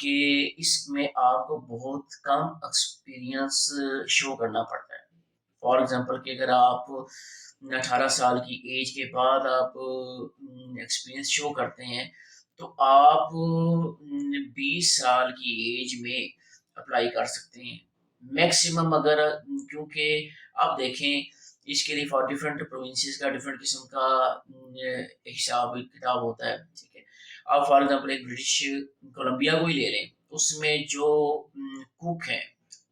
کہ اس میں آپ کو بہت کم ایکسپیرینس شو کرنا پڑتا ہے. فار ایگزامپل کہ اگر آپ 18 سال کی ایج کے بعد آپ ایکسپیرینس شو کرتے ہیں تو آپ 20 سال کی ایج میں اپلائی کر سکتے ہیں میکسیمم. اگر کیونکہ آپ دیکھیں اس کے لیے فار ڈفرینٹ پروونسز کا ڈفرینٹ قسم کا حساب کتاب ہوتا ہے. ٹھیک ہے, آپ فار ایگزامپل ایک برٹش کولمبیا کو ہی لے لیں, اس میں جو کوک ہیں,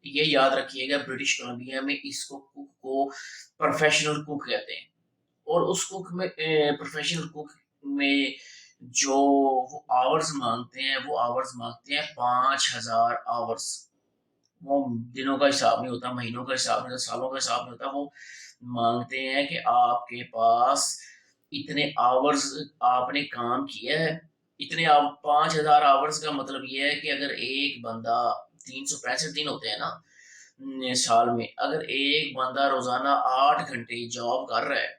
یہ یاد رکھیے گا برٹش کولمبیا میں اس کو کوک کو پروفیشنل کوک کہتے ہیں, اور اس کوک میں پروفیشنل کوک میں جو وہ آورز مانگتے ہیں وہ آورز مانگتے ہیں 5000 آورز. وہ دنوں کا حساب نہیں ہوتا, مہینوں کا حساب نہیں ہوتا, سالوں کا حساب نہیں ہوتا. وہ مانگتے ہیں کہ آپ کے پاس اتنے آورز آپ نے کام کیا ہے. اتنے 5000 آورز کا مطلب یہ ہے کہ اگر ایک بندہ 365 دن ہوتے ہیں نا سال میں, اگر ایک بندہ روزانہ 8 گھنٹے جاب کر رہا ہے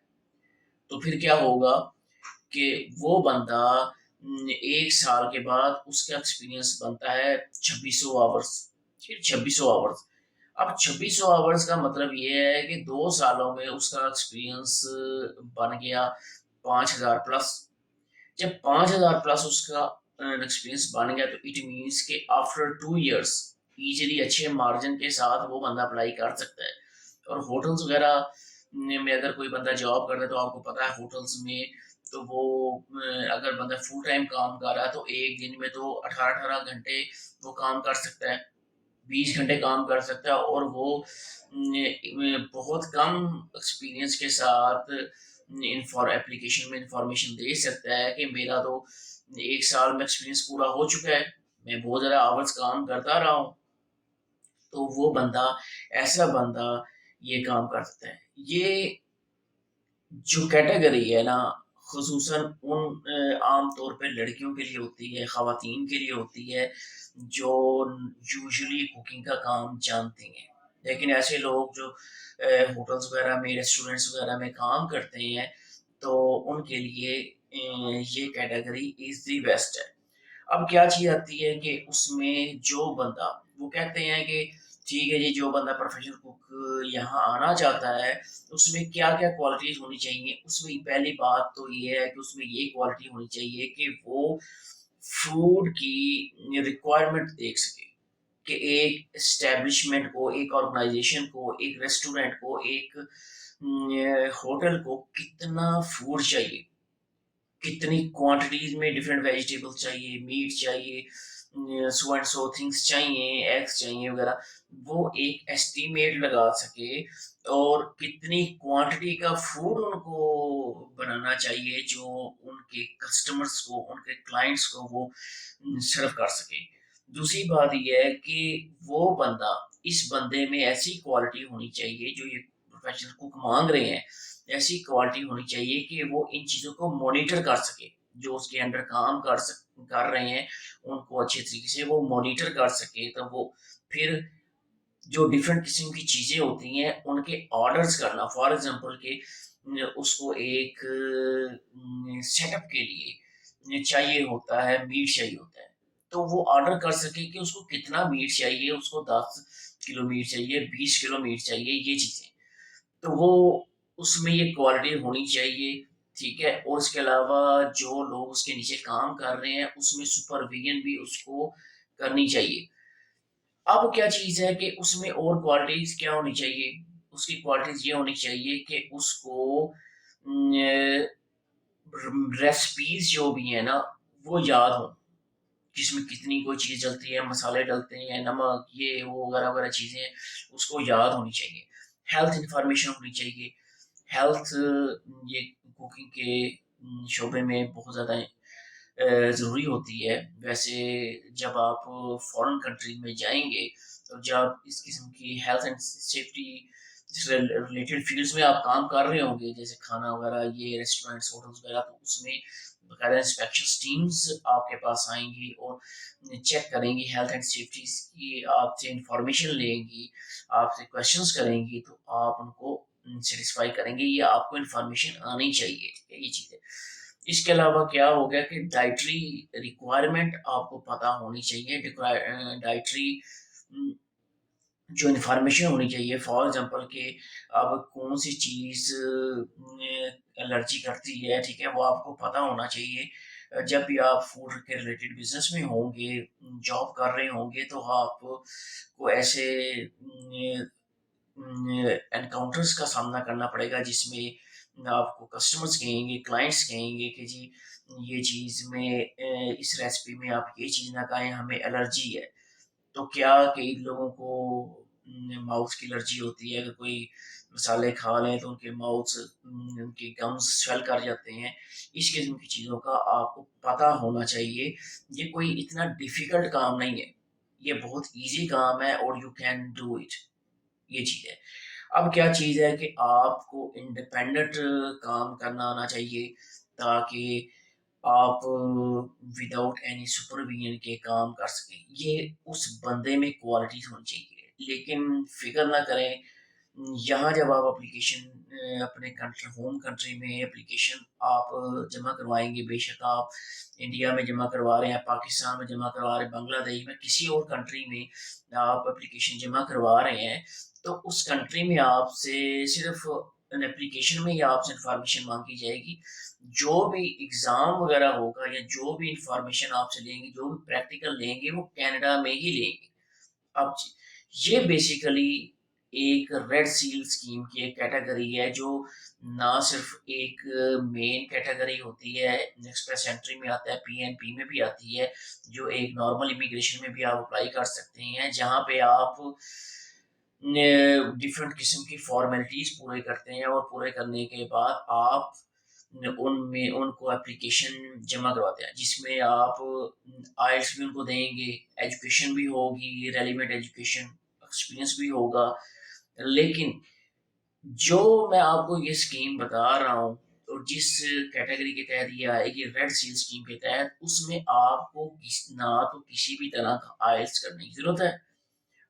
تو پھر کیا ہوگا کہ وہ بندہ 1 سال کے بعد اس کا ایکسپیرینس بنتا ہے 2600 آورز. 2600 آورز. اب 2600 آورز کا مطلب یہ ہے کہ 2 سالوں میں اس کا ایکسپیرینس بن گیا 5000 پلس. جب 5000 پلس اس کا ایکسپیرینس بن گیا تو اٹ مینس کہ آفٹر 2 ایئرس ایزیلی اچھے مارجن کے ساتھ وہ بندہ اپلائی کر سکتا ہے. اور ہوٹلز وغیرہ میں اگر کوئی بندہ جاب کرتا ہے تو آپ کو پتا ہے ہوٹلز میں تو وہ اگر بندہ فل ٹائم کام کر رہا ہے تو ایک دن میں تو 18 گھنٹے وہ کام کر سکتا ہے, 20 گھنٹے کام کر سکتا ہے, اور وہ بہت کم ایکسپیرینس کے ساتھ اپلیکیشن میں انفارمیشن دے سکتا ہے کہ میرا تو 1 سال میں ایکسپیرینس پورا ہو چکا ہے, میں بہت زیادہ آورز کام کرتا رہا ہوں. تو وہ بندہ, ایسا بندہ یہ کام کر سکتا ہے. یہ جو کیٹیگری ہے نا خصوصاً ان عام طور پہ لڑکیوں کے لیے ہوتی ہے, خواتین کے لیے ہوتی ہے جو یوزلی کوکنگ کا کام جانتے ہیں. لیکن ایسے لوگ جو ہوٹلز وغیرہ میں ریسٹورینٹس وغیرہ میں کام کرتے ہیں تو ان کے لیے یہ کیٹیگری از دی بیسٹ ہے. اب کیا چیز آتی ہے کہ اس میں جو بندہ, وہ کہتے ہیں کہ ٹھیک ہے جی جو بندہ پروفیشنل کوک یہاں آنا چاہتا ہے اس میں کیا کیا کوالٹیز ہونی چاہیے. اس میں پہلی بات تو یہ ہے کہ اس میں یہ کوالٹی ہونی چاہیے کہ وہ فوڈ کی ریکوائرمنٹ دیکھ سکے کہ ایک اسٹیبلشمنٹ کو, ایک آرگنائزیشن کو, ایک ریسٹورینٹ کو, ایک ہوٹل کو کتنا فوڈ چاہیے, کتنی کوانٹٹیز میں ڈفرینٹ ویجیٹیبل چاہیے, میٹ چاہیے, سو اینڈ سو تھنگس چاہیے, ایگس چاہیے وغیرہ. وہ ایک ایسٹیمیٹ لگا سکے اور کتنی کوانٹٹی کا فوڈ ان کو بنانا چاہیے جو ان کے کسٹمرز کو, ان کے کلائنٹس کو وہ سرو کر سکے. دوسری بات یہ ہے کہ وہ بندہ, اس بندے میں ایسی کوالٹی ہونی چاہیے جو یہ پروفیشنل کوک مانگ رہے ہیں, ایسی کوالٹی ہونی چاہیے کہ وہ ان چیزوں کو مانیٹر کر سکے. جو اس کے انڈر کام کر رہے ہیں ان کو اچھے طریقے سے وہ مانیٹر کر سکے. تو وہ پھر جو ڈفرینٹ قسم کی چیزیں ہوتی ہیں ان کے آرڈرز کرنا, فار ایگزامپل کہ اس کو ایک سیٹ اپ کے لیے چاہیے ہوتا ہے, میٹ چاہیے ہوتا ہے, تو وہ آرڈر کر سکے کہ اس کو کتنا میٹ چاہیے, اس کو 10 کلو میٹ چاہیے, 20 کلو میٹ چاہیے, یہ چیزیں. تو وہ اس میں یہ کوالٹی ہونی چاہیے. ٹھیک ہے, اور اس کے علاوہ جو لوگ اس کے نیچے کام کر رہے ہیں اس میں سپرویژن بھی اس کو کرنی چاہیے. اب کیا چیز ہے کہ اس میں اور کوالٹیز کیا ہونی چاہیے, اس کی کوالٹیز یہ ہونی چاہیے کہ اس کو ریسپیز جو بھی ہیں نا وہ یاد ہوں, جس میں کتنی کوئی چیز ڈلتی ہے, مسالے ڈلتے ہیں, نمک, یہ وہ وغیرہ وغیرہ چیزیں ہیں, اس کو یاد ہونی چاہیے. ہیلتھ انفارمیشن ہونی چاہیے. ہیلتھ یہ کوکنگ کے شعبے میں بہت زیادہ ضروری ہوتی ہے. ویسے جب آپ فارن کنٹری میں جائیں گے تو جب اس قسم کی health and safety related fields میں آپ کام کر رہے ہوں گے, جیسے کھانا وغیرہ, یہ ریسٹورینٹس, ہوٹلس وغیرہ, تو اس میں باقاعدہ انسپیکشن ٹیمز آپ کے پاس آئیں گی اور چیک کریں گی ہیلتھ اینڈ سیفٹی کی, آپ سے انفارمیشن لیں گی, آپ سے کوشچنس کریں گی, تو آپ ان کو سیٹسفائی کریں گے. یہ آپ کو انفارمیشن آنی چاہیے, یہ چیز ہے. اس کے علاوہ کیا ہو گیا کہ ڈائٹری ریکوائرمنٹ آپ کو پتہ ہونی چاہیے. ڈائٹری جو انفارمیشن ہونی چاہیے، فار ایگزامپل کہ اب کون سی چیز الرجی کرتی ہے، ٹھیک ہے، وہ آپ کو پتہ ہونا چاہیے. جب بھی آپ فوڈ کے ریلیٹڈ بزنس میں ہوں گے، جاب کر رہے ہوں گے، تو آپ کو ایسے انکاؤنٹرز کا سامنا کرنا پڑے گا جس میں آپ کو کسٹمرز کہیں گے، کلائنٹس کہیں گے کہ جی یہ چیز میں اس ریسپی میں آپ یہ چیز نہ کھائیں، ہمیں الرجی ہے. تو کیا کئی لوگوں کو ماؤتھ کی الرجی ہوتی ہے، اگر کوئی مسالے کھا لیں تو ان کے ماؤتھ، ان کے گمز سویل کر جاتے ہیں. اس قسم کی چیزوں کا آپ کو پتہ ہونا چاہیے. یہ کوئی اتنا ڈیفیکلٹ کام نہیں ہے، یہ بہت ایزی کام ہے اور یو کین ڈو اٹ. یہ چیز ہے. اب کیا چیز ہے کہ آپ کو انڈیپینڈنٹ کام کرنا آنا چاہیے تاکہ آپ وداؤٹ اینی سپرویژن کے کام کر سکیں. یہ اس بندے میں کوالٹیز ہونی چاہیے. لیکن فکر نہ کریں، یہاں جب آپ اپلیکیشن اپنے کنٹری، ہوم کنٹری میں اپلیکیشن آپ جمع کروائیں گے، بے شک آپ انڈیا میں جمع کروا رہے ہیں، پاکستان میں جمع کروا رہے ہیں، بنگلہ دیش میں، کسی اور کنٹری میں آپ اپلیکیشن جمع کروا رہے ہیں، تو اس کنٹری میں آپ سے صرف اپلیکیشن میں ہی آپ سے انفارمیشن مانگی جائے گی. جو بھی ایگزام وغیرہ ہوگا یا جو بھی انفارمیشن آپ سے لیں گے، جو بھی پریکٹیکل لیں گے، وہ کینیڈا میں ہی لیں گے. اب یہ بیسیکلی ایک ریڈ سیل اسکیم کی ایک کیٹیگری ہے، جو نہ صرف ایک مین کیٹیگری ہوتی ہے، ایکسپریس انٹری میں آتا ہے، پی این پی میں بھی آتی ہے، جو ایک نارمل امیگریشن میں بھی آپ اپلائی کر سکتے ہیں، جہاں پہ آپ ڈفرینٹ قسم کی فارمیلٹیز پورے کرتے ہیں اور پورے کرنے کے بعد آپ ان کو اپلیکیشن جمع کرواتے ہیں، جس میں آپ آئلٹس بھی ان کو دیں گے، ایجوکیشن بھی ہوگی، ریلیونٹ ایجوکیشن، ایکسپیرینس بھی ہوگا. لیکن جو میں آپ کو یہ اسکیم بتا رہا ہوں اور جس کیٹیگری کے تحت یہ آئے گی، ریڈ سیل اسکیم کے تحت، اس میں آپ کو نہ تو کسی بھی طرح کا آئلٹس کرنے کی ضرورت ہے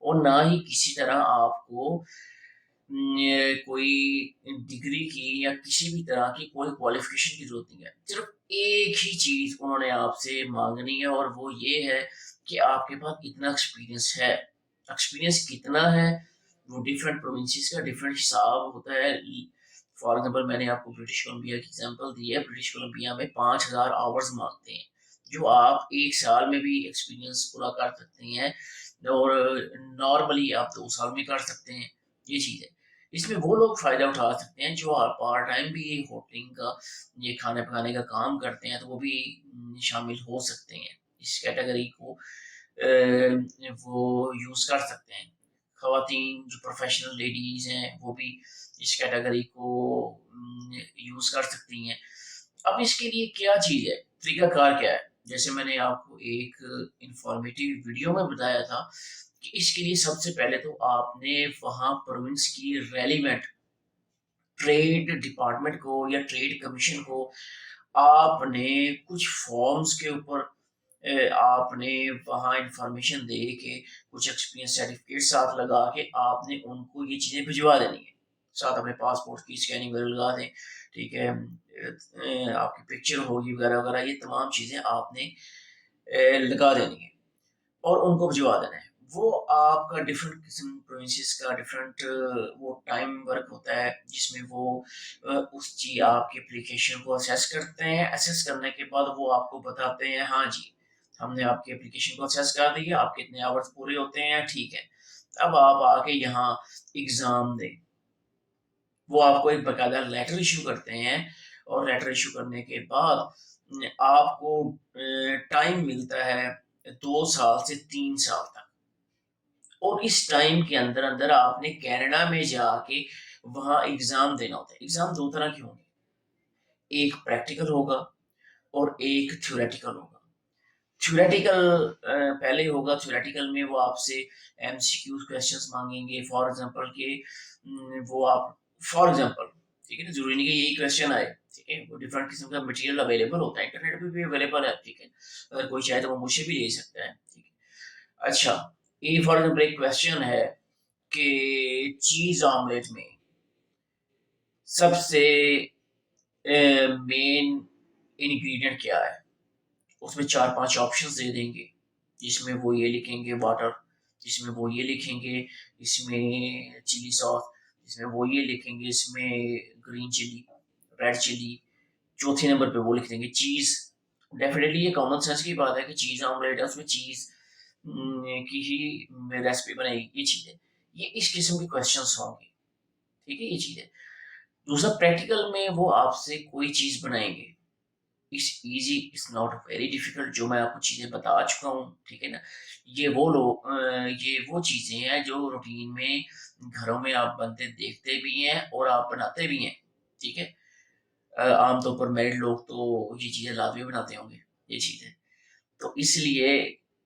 اور نہ ہی کسی طرح آپ کو کوئی ڈگری کی یا کسی بھی طرح کی کوئی کوالیفیکیشن کی ضرورت نہیں ہے. صرف ایک ہی چیز انہوں نے آپ سے مانگنی ہے اور وہ یہ ہے کہ آپ کے پاس اتنا ایکسپیرینس ہے. ایکسپیرینس کتنا ہے وہ ڈفرینٹ پروونسز کا ڈفرینٹ حساب ہوتا ہے. فار ایگزامپل میں نے آپ کو برٹش کولمبیا کی ایگزامپل دی ہے. برٹش کولمبیا میں 5000 آورز مانگتے ہیں، جو آپ ایک سال میں بھی ایکسپیرینس پورا کر سکتے ہیں اور نارملی آپ 2 سال میں کر سکتے ہیں. یہ چیز ہے. اس میں وہ لوگ فائدہ اٹھا سکتے ہیں جو پارٹ ٹائم بھی ہوٹلنگ کا، یہ کھانے پکانے کا کام کرتے ہیں، تو وہ بھی شامل ہو سکتے ہیں اس کیٹیگری کو، وہ یوز کر سکتے ہیں. خواتین جو پروفیشنل لیڈیز ہیں وہ بھی اس کیٹیگری کو یوز کر سکتی ہیں. اب اس کے لیے کیا چیز ہے، طریقہ کار کیا ہے؟ جیسے میں نے آپ کو ایک انفارمیٹیو ویڈیو میں بتایا تھا کہ اس کے لیے سب سے پہلے تو آپ نے وہاں پروونس کی ریلیونٹ ٹریڈ ڈپارٹمنٹ کو یا ٹریڈ کمیشن کو آپ نے کچھ فارمز کے اوپر آپ نے وہاں انفارمیشن دے کے کچھ ایکسپیرینس سرٹیفکیٹ ساتھ لگا کے آپ نے ان کو یہ چیزیں بھجوا دینی ہے. ساتھ اپنے پاسپورٹ کی اسکیننگ وغیرہ لگا دیں، ٹھیک ہے، آپ کی پکچر ہوگی وغیرہ وغیرہ، یہ تمام چیزیں آپ نے لگا دینی ہے اور ان کو بھجوا دینا ہے. وہ آپ کا ڈفرینٹ قسم پروونسز کا ڈفرینٹ وہ ٹائم ورک ہوتا ہے جس میں وہ اس چیز آپ کی اپلیکیشن کو اسیس کرتے ہیں. اسیس کرنے کے بعد وہ آپ کو بتاتے ہیں ہاں جی ہم نے آپ کی اپلیکیشن کو اسیس کر دیا، آپ کے اتنے آورس پورے ہوتے ہیں، ٹھیک ہے، اب آپ آ کے یہاں ایگزام دیں. وہ آپ کو ایک باقاعدہ لیٹر ایشو کرتے ہیں اور لیٹر ایشو کرنے کے بعد آپ کو ٹائم ملتا ہے 2 سال سے 3 سال تک، اور اس ٹائم کے اندر اندر آپ نے کینیڈا میں جا کے وہاں ایگزام دینا ہوتا ہے. ایگزام 2 طرح کے ہوں گے، ایک پریکٹیکل ہوگا اور ایک تھیوریٹیکل ہوگا. تھیوریٹیکل پہلے ہوگا. تھیوریٹیکل میں وہ آپ سے ایم سی کیو کویسچنس مانگیں گے، فار ایگزامپل کہ وہ آپ فار ایگزامپل، ٹھیک ہے نا، ضروری نہیں کہ یہی کویسچن آئے، ٹھیک ہے، وہ ڈفرینٹ قسم کا مٹیریل اویلیبل ہوتا ہے، انٹرنیٹ پہ بھی اویلیبل ہے، ٹھیک ہے، اگر کوئی چاہے تو وہ مجھ سے بھی لے سکتا ہے، ٹھیک ہے. اچھا، یہ فار ایگزامپل ایک کویسچن ہے کہ چیز آملیٹ میں سب سے مین انگریڈینٹ کیا ہے، اس میں 4-5 آپشنز دے دیں گے، جس میں وہ یہ لکھیں گے واٹر، جس میں وہ یہ لکھیں گے اس میں چلی ساس، جس میں وہ یہ لکھیں گے اس میں گرین چلی، ریڈ چلی، چوتھے نمبر پہ وہ لکھ دیں گے چیز۔ ڈیفینیٹلی یہ کامن سینس کی بات ہے کہ چیز آملیٹ ہے، اس میں چیز کی ہی ریسپی بنے گی، یہ چیز ہے، یہ اس قسم کے کوشچنس ہوں گے، ٹھیک ہے، یہ چیز ہے۔ دوسرا پریکٹیکل میں وہ آپ سے کوئی چیز بنائیں گے، it's easy, it's not very difficult, جو میں آپ کو چیزیں بتا چکا ہوں، ٹھیک ہے نا۔ یہ وہ چیزیں ہیں جو روٹین میں گھروں میں آپ بنتے دیکھتے بھی ہیں اور آپ بناتے بھی ہیں، ٹھیک ہے۔ عام طور پر میرڈ لوگ تو یہ چیزیں لازمی بناتے ہوں گے، یہ چیز ہے، تو اس لیے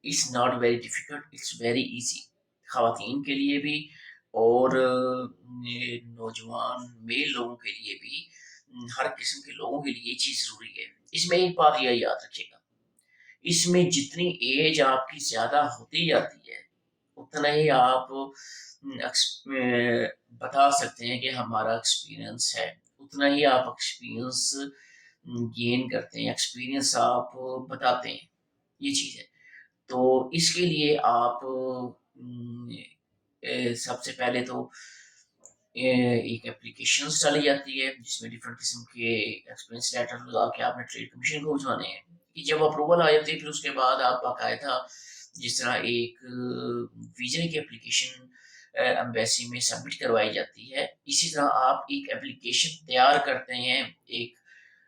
it's not very difficult, it's very easy, خواتین کے لیے بھی اور نوجوان میل لوگوں کے لیے بھی، ہر قسم کے لوگوں کے لیے یہ چیز ضروری ہے۔ اس میں ایک بات یہ یاد رکھیے گا، اس میں جتنی ایج آپ کی زیادہ ہوتی جاتی ہے اتنا ہی آپ بتا سکتے ہیں کہ ہمارا ایکسپیرئنس ہے، اتنا ہی آپ ایکسپیرئنس گین کرتے ہیں، ایکسپیرئنس آپ بتاتے ہیں، یہ چیز ہے۔ تو اس کے لیے آپ سب سے پہلے تو ایک اپلیکیشنز ڈالی جاتی ہے جس میں ڈفرینٹ قسم کے ایکسپیرینس لیٹر لگا کے آپ نے ٹریڈ کمیشن کو بھجوانے ہیں، کہ جب اپروول آ جاتی ہے پھر اس کے بعد آپ باقاعدہ جس طرح ایک ویزا کی اپلیکیشن ایمبیسی میں سبمٹ کروائی جاتی ہے، اسی طرح آپ ایک اپلیکیشن تیار کرتے ہیں ایک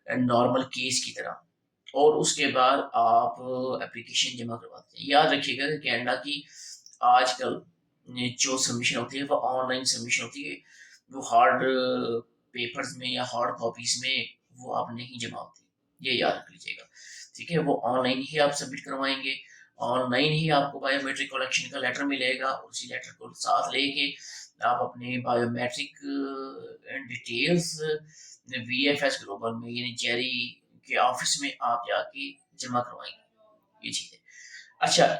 نارمل کیس کی طرح، اور اس کے بعد آپ اپلیکیشن جمع کرواتے ہیں۔ یاد رکھیے گا کہ کینیڈا کی آج کل جو سبمیشن ہوتی ہے وہ آن لائن سبمیشن ہوتی ہے، وہ ہارڈ پیپرز میں یا ہارڈ کاپیز میں وہ آپ نہیں جمع ہوتی، یہ یاد رکھ لیجیے گا، ٹھیک ہے۔ وہ آن لائن ہی آپ سبمٹ کروائیں گے، آن لائن ہی آپ کو بایو میٹرک کلیکشن کا لیٹر ملے گا، اور اسی لیٹر کو ساتھ لے کے آپ اپنے بایو میٹرک ڈیٹیلز وی ایف ایس گلوبل میں یعنی جیری کے آفس میں آپ جا کے جمع کروائیں گے، یہ چیز ہے۔ اچھا،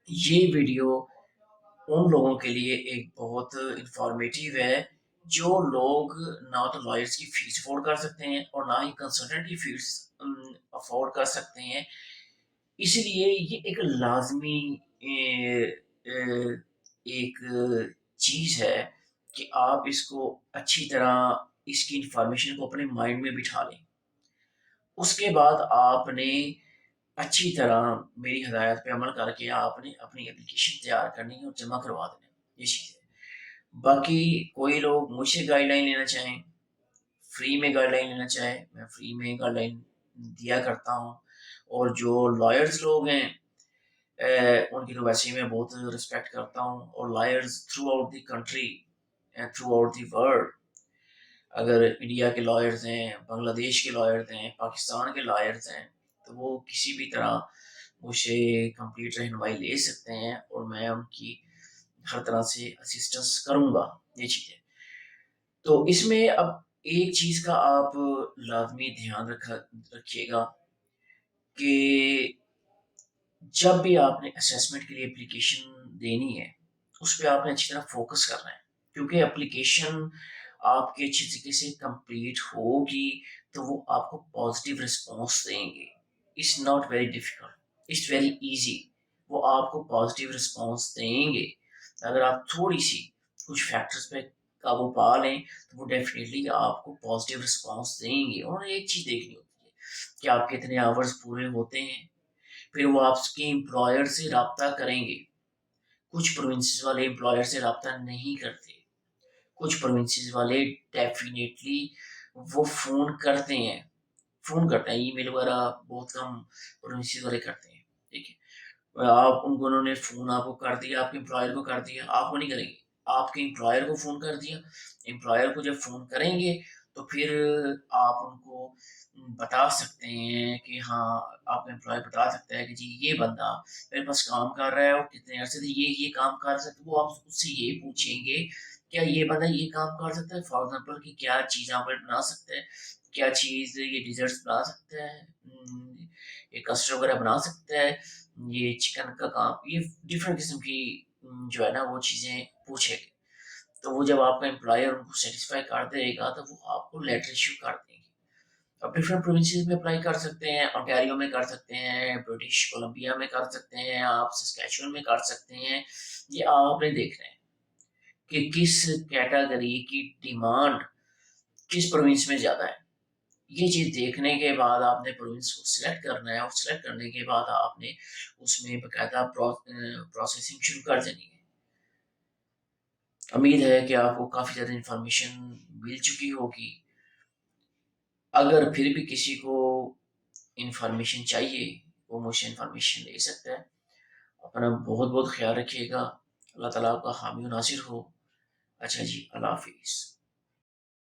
یہ ویڈیو ان لوگوں کے لیے ایک بہت انفارمیٹیو ہے جو لوگ نہ تو لائرس کی فیس افورڈ کر سکتے ہیں اور نہ ہی کنسلٹنٹ کی فیس افورڈ کر سکتے ہیں، اس لیے یہ ایک لازمی ایک چیز ہے کہ آپ اس کو اچھی طرح اس کی انفارمیشن کو اپنے مائنڈ میں بٹھا لیں، اس کے بعد آپ نے اچھی طرح میری ہدایت پہ عمل کر کے آپ نے اپنی اپلیکیشن تیار کرنی ہے اور جمع کروا دیں، یہ چیز ہے۔ باقی کوئی لوگ مجھ سے گائیڈ لائن لینا چاہیں، فری میں گائیڈ لائن لینا چاہیں، میں فری میں گائیڈ لائن دیا کرتا ہوں، اور جو لائرز لوگ ہیں ان کی تو ویسے ہی میں بہت رسپیکٹ کرتا ہوں، اور lawyers through out the country and through out the world, اگر انڈیا کے لائرز ہیں، بنگلہ دیش کے لائرز ہیں، پاکستان کے لائرز ہیں، تو وہ کسی بھی طرح مجھ سے کمپلیٹ رہنمائی لے سکتے ہیں، اور میں ان کی ہر طرح سے اسسٹنس کروں گا، یہ چیز ہے۔ تو اس میں اب ایک چیز کا آپ لازمی دھیان رکھیے گا کہ جب بھی آپ نے اسیسمنٹ کے لیے اپلیکیشن دینی ہے اس پہ آپ نے اچھی طرح فوکس کرنا ہے، کیونکہ اپلیکیشن آپ کے اچھی طریقے سے کمپلیٹ ہوگی تو وہ آپ کو پازیٹیو رسپانس دیں گے، it's not very difficult, it's very easy, وہ آپ کو پازیٹیو رسپانس دیں گے۔ اگر آپ تھوڑی سی کچھ فیکٹرز پہ قابو پا لیں تو وہ ڈیفینیٹلی آپ کو پازیٹیو رسپانس دیں گے۔ اور ایک چیز دیکھنی ہوتی ہے کہ آپ کتنے آورز پورے ہوتے ہیں، پھر وہ آپ کے امپلائر سے رابطہ کریں گے۔ کچھ پروونسز والے امپلائر سے رابطہ نہیں کرتے، کچھ پروونسز والے ڈیفینیٹلی وہ فون کرتے ہیں، ای میل وغیرہ بہت کم پروونسز والے کرتے ہیں، ٹھیک ہے۔ آپ انہوں نے فون آپ کو کر دیا، آپ کے امپلائر کو کر دیا، آپ کو نہیں کریں گے، آپ کے امپلائر کو فون کر دیا، امپلائر کو جب فون کریں گے تو پھر آپ ان کو بتا سکتے ہیں کہ ہاں، آپ کا امپلائر بتا سکتا ہے کہ جی یہ بندہ میرے پاس کام کر رہا ہے اور کتنے عرصے سے یہ کام کر سکتا ہے، وہ آپ اس سے یہ پوچھیں گے کیا یہ بندہ یہ کام کر سکتا ہے، فار ایگزامپل کہ کیا چیز آملیٹ بنا سکتا ہے، کیا چیز یہ ڈیزرٹس بنا سکتا ہے، یہ کسٹرڈ وغیرہ بنا سکتا ہے، یہ چکن کا کام، یہ ڈفرینٹ قسم کی جو ہے نا وہ چیزیں پوچھے گے، تو وہ جب آپ کا امپلائر ان کو سیٹسفائی کر دے گا تو وہ آپ کو لیٹر ایشو کر دیں گے، آپ ڈفرینٹ پروونسز میں اپلائی کر سکتے ہیں، انٹیریو میں کر سکتے ہیں، برٹش کولمبیا میں کر سکتے ہیں، آپ سسکیچوئن میں کر سکتے ہیں. یہ آپ نے دیکھنا ہے کہ کس کیٹاگری کی ڈیمانڈ کس پروونس میں زیادہ ہے. یہ چیز دیکھنے کے بعد آپ نے پروونس کو سلیکٹ کرنا ہے، اور سلیکٹ کرنے کے بعد آپ نے اس میں باقاعدہ پروسیسنگ شروع کر دینی ہے. امید ہے کہ آپ کو کافی زیادہ انفارمیشن مل چکی ہوگی. اگر پھر بھی کسی کو انفارمیشن چاہیے وہ مجھ سے انفارمیشن لے سکتا ہے. اپنا بہت بہت خیال رکھیے گا. اللہ تعالیٰ آپ کا حامی و ناصر ہو. اچھا جی، اللہ حافظ.